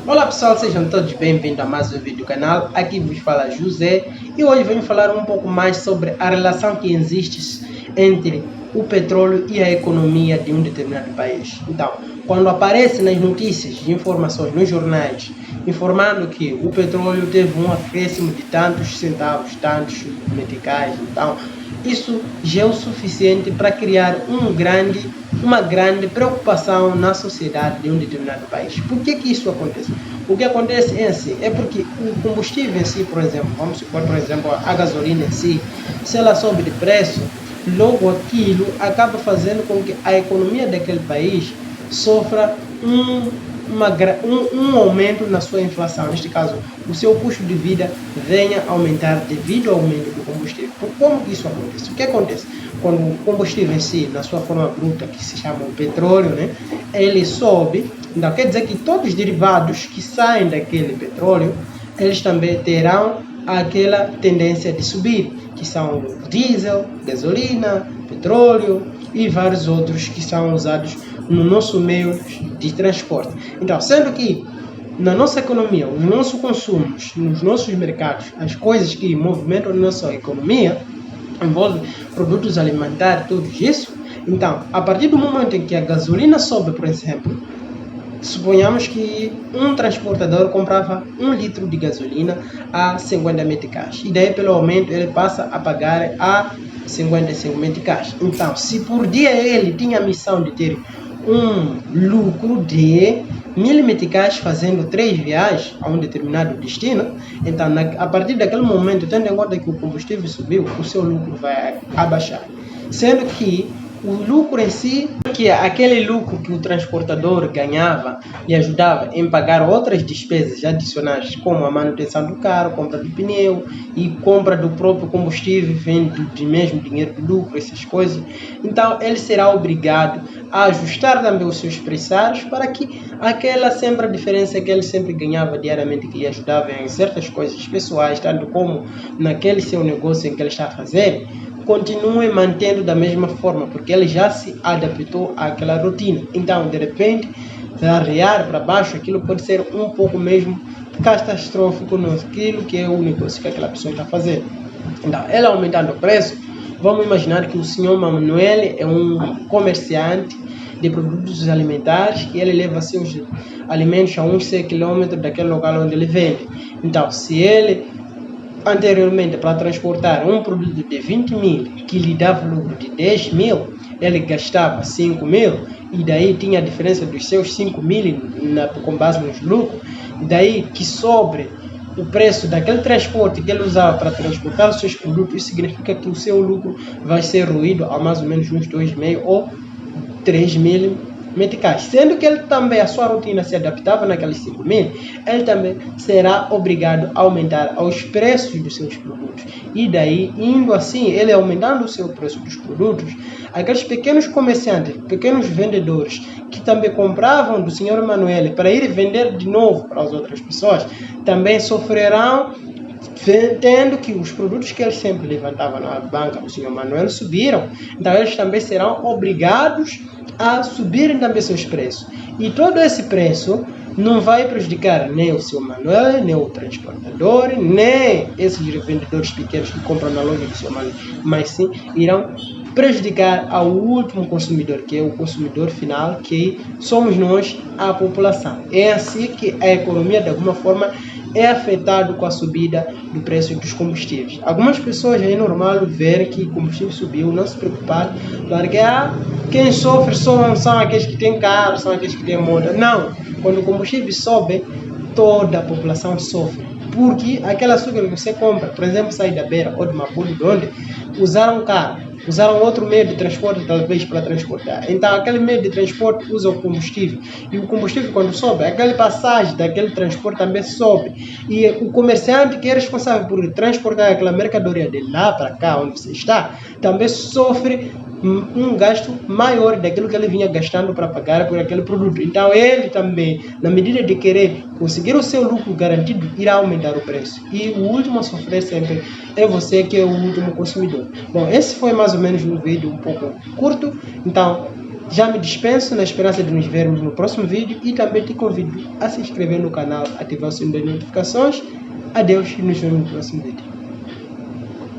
Olá pessoal, sejam todos bem-vindos a mais um vídeo do canal. Aqui vos fala José e hoje venho falar um pouco mais sobre a relação que existe entre o petróleo e a economia de um determinado país. Então, quando aparece nas notícias de informações nos jornais informando que o petróleo teve um acréscimo de tantos centavos, tantos meticais, então isso já é o suficiente para criar uma grande preocupação na sociedade de um determinado país. Por que isso acontece? O que acontece em si é porque o combustível em si, por exemplo, vamos supor, por exemplo, a gasolina em si, se ela sobe de preço, logo aquilo acaba fazendo com que a economia daquele país sofra um aumento na sua inflação. Neste caso, o seu custo de vida venha aumentar devido ao aumento do combustível. Como isso acontece? O que acontece? Quando o combustível em si, na sua forma bruta, que se chama o petróleo, ele sobe, então quer dizer que todos os derivados que saem daquele petróleo, eles também terão aquela tendência de subir, que são diesel, gasolina, petróleo e vários outros que são usados no nosso meio de transporte. Então, sendo que na nossa economia, os nossos consumos, nos nossos mercados, as coisas que movimentam a nossa economia, envolve produtos alimentares, tudo isso. Então, a partir do momento em que a gasolina sobe, por exemplo, suponhamos que um transportador comprava 1 litro de gasolina a 50 meticais e daí pelo aumento ele passa a pagar a 55 meticais. Então, se por dia ele tinha a missão de ter um lucro de 1000 meticais fazendo 3 viagens a um determinado destino, então a partir daquele momento, tendo em conta que o combustível subiu, o seu lucro vai abaixar. Sendo que o lucro em si, que aquele lucro que o transportador ganhava e ajudava em pagar outras despesas adicionais, como a manutenção do carro, compra do pneu e compra do próprio combustível, vem do mesmo dinheiro do lucro, essas coisas. Então, ele será obrigado a ajustar também os seus pressários para que aquela sempre a diferença que ele sempre ganhava diariamente, que lhe ajudava em certas coisas pessoais, tanto como naquele seu negócio em que ele está a fazer, continue mantendo da mesma forma, porque ele já se adaptou àquela rotina. Então, de repente, variar para baixo, aquilo pode ser um pouco mesmo catastrófico naquilo que é o negócio que aquela pessoa está fazendo. Então, ela aumentando o preço, vamos imaginar que o senhor Manuel é um comerciante de produtos alimentares que ele leva seus alimentos a uns 100 km daquele local onde ele vende. Então, se ele anteriormente, para transportar um produto de 20 mil que lhe dava lucro de 10 mil, ele gastava 5 mil e daí tinha a diferença dos seus 5 mil com base nos lucros, e daí que sobre o preço daquele transporte que ele usava para transportar os seus produtos, isso significa que o seu lucro vai ser ruído a mais ou menos uns 2,5 ou 3 mil meticais. Sendo que ele também, a sua rotina se adaptava naqueles 5 mil, ele também será obrigado a aumentar os preços dos seus produtos. E daí, indo assim, ele aumentando o seu preço dos produtos, aqueles pequenos comerciantes, pequenos vendedores, que também compravam do Sr. Manuel para ir vender de novo para as outras pessoas, também sofrerão, tendo que os produtos que eles sempre levantavam na banca do Sr. Manuel subiram, então eles também serão obrigados a subirem também seus preços. E todo esse preço não vai prejudicar nem o seu Manuel, nem o transportador, nem esses vendedores pequenos que compram na loja do seu Manuel, mas sim irão prejudicar ao último consumidor, que é o consumidor final, que somos nós, a população. É assim que a economia, de alguma forma, é afetado com a subida do preço dos combustíveis. Algumas pessoas é normal ver que o combustível subiu, não se preocupar, porque quem sofre são aqueles que têm carro, são aqueles que têm moto. Não, quando o combustível sobe, toda a população sofre. Porque aquele açúcar que você compra, por exemplo, sai da Beira ou de Maputo, de onde usaram carro, usaram outro meio de transporte talvez para transportar. Então aquele meio de transporte usa o combustível. E o combustível quando sobe, aquela passagem daquele transporte também sobe. E o comerciante que é responsável por transportar aquela mercadoria de lá para cá, onde você está, também sofre um gasto maior daquilo que ele vinha gastando para pagar por aquele produto. Então ele também, na medida de querer conseguir o seu lucro garantido, irá aumentar o preço. E o último a sofrer sempre é você, que é o último consumidor. Bom, esse foi mais ou menos um vídeo um pouco curto. Então, Já me dispenso na esperança de nos vermos no próximo vídeo e também te convido a se inscrever no canal, ativar o sininho das notificações. Adeus e nos vemos no próximo vídeo.